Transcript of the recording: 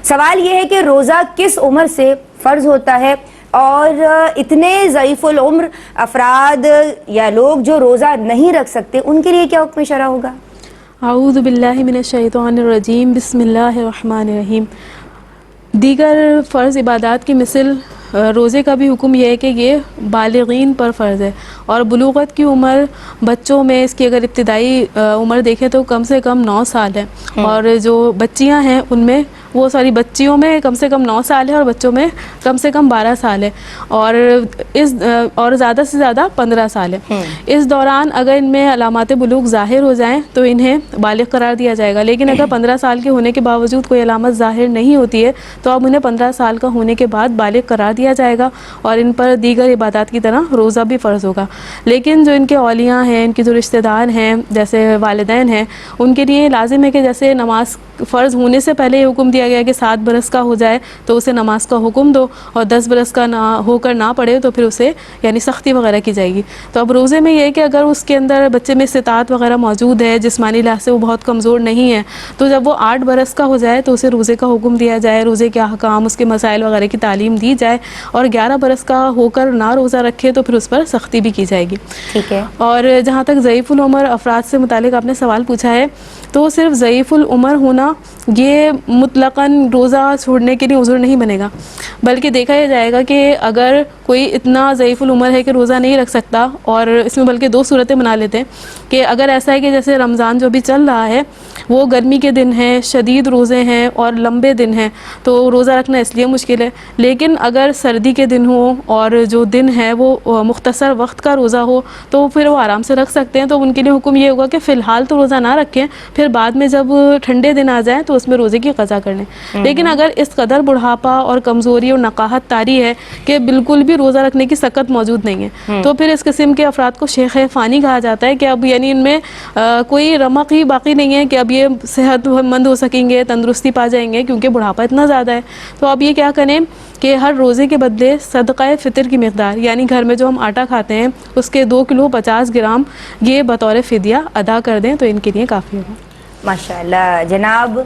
سوال یہ ہے کہ روزہ کس عمر سے فرض ہوتا ہے، اور اتنے ضعیف العمر افراد یا لوگ جو روزہ نہیں رکھ سکتے ان کے لیے کیا حکم شرع ہوگا؟ اعوذ باللہ من الشیطان الرجیم، بسم اللہ الرحمن الرحیم۔ دیگر فرض عبادات کی مثل روزے کا بھی حکم یہ ہے کہ یہ بالغین پر فرض ہے، اور بلوغت کی عمر بچوں میں اس کی اگر ابتدائی عمر دیکھیں تو کم سے کم 9 سال ہے، اور جو بچیاں ہیں ان میں وہ ساری بچیوں میں کم سے کم 9 سال ہے اور بچوں میں کم سے کم 12 سال ہے، اور زیادہ سے زیادہ 15 سال ہے۔ اس دوران اگر ان میں علامات بلوغ ظاہر ہو جائیں تو انہیں بالغ قرار دیا جائے گا، لیکن اگر 15 سال کے ہونے کے باوجود کوئی علامت ظاہر نہیں ہوتی ہے تو اب انہیں 15 سال کا ہونے کے بعد بالغ قرار دیا جائے گا، اور ان پر دیگر عبادات کی طرح روزہ بھی فرض ہوگا۔ لیکن جو ان کے اولیاء ہیں، ان کے جو رشتہ دار ہیں جیسے والدین ہیں، ان کے لیے لازم ہے کہ جیسے نماز فرض ہونے سے پہلے یہ حکم دیا گیا کہ 7 برس کا ہو جائے تو اسے نماز کا حکم دو، اور 10 برس کا ہو کر نہ پڑھے تو پھر اسے یعنی سختی وغیرہ کی جائے گی۔ تو اب روزے میں یہ ہے کہ اگر اس کے اندر بچے میں استطاعت وغیرہ موجود ہے، جسمانی لحاظ سے وہ بہت کمزور نہیں ہے، تو جب وہ 8 برس کا ہو جائے تو اسے روزے کا حکم دیا جائے، روزے کے احکام، اس کے مسائل وغیرہ کی تعلیم دی جائے، اور 11 برس کا ہو کر نہ روزہ رکھے تو پھر اس پر سختی بھی کی جائے گی۔ ٹھیک ہے۔ اور جہاں تک ضعیف العمر افراد سے متعلق آپ نے سوال پوچھا ہے، تو صرف ضعیف العمر ہونا یہ مطلقاً روزہ چھوڑنے کے لیے عذر نہیں بنے گا، بلکہ دیکھا یہ جائے گا کہ اگر کوئی اتنا ضعیف العمر ہے کہ روزہ نہیں رکھ سکتا، اور اس میں بلکہ 2 صورتیں بنا لیتے ہیں کہ اگر ایسا ہے کہ جیسے رمضان جو بھی چل رہا ہے وہ گرمی کے دن ہیں، شدید روزے ہیں اور لمبے دن ہیں، تو روزہ رکھنا اس لیے مشکل ہے، لیکن اگر سردی کے دن ہوں اور جو دن ہے وہ مختصر وقت کا روزہ ہو تو پھر وہ آرام سے رکھ سکتے ہیں۔ تو ان کے لیے حکم یہ ہوگا کہ فی الحال تو روزہ نہ رکھیں، پھر بعد میں جب ٹھنڈے دن آ جائیں تو اس میں روزے کی قضا کر لیں۔ لیکن اگر اس قدر بڑھاپا اور کمزوری اور نقاہت طاری ہے کہ بالکل بھی روزہ رکھنے کی سکت موجود نہیں ہے، تو پھر اس قسم کے افراد کو شیخ فانی کہا جاتا ہے کہ اب یعنی ان میں کوئی رمق ہی باقی نہیں ہے کہ اب یہ صحت مند ہو سکیں گے، تندرستی پا جائیں گے، کیونکہ بڑھاپا اتنا زیادہ ہے۔ تو اب یہ کیا کریں کہ ہر روزے کے بدلے صدقہ فطر کی مقدار، یعنی گھر میں جو ہم آٹا کھاتے ہیں اس کے 2 کلو 50 گرام یہ بطور فدیہ ادا کر دیں تو ان کے لیے کافی ہوگا۔ ماشاءاللہ جناب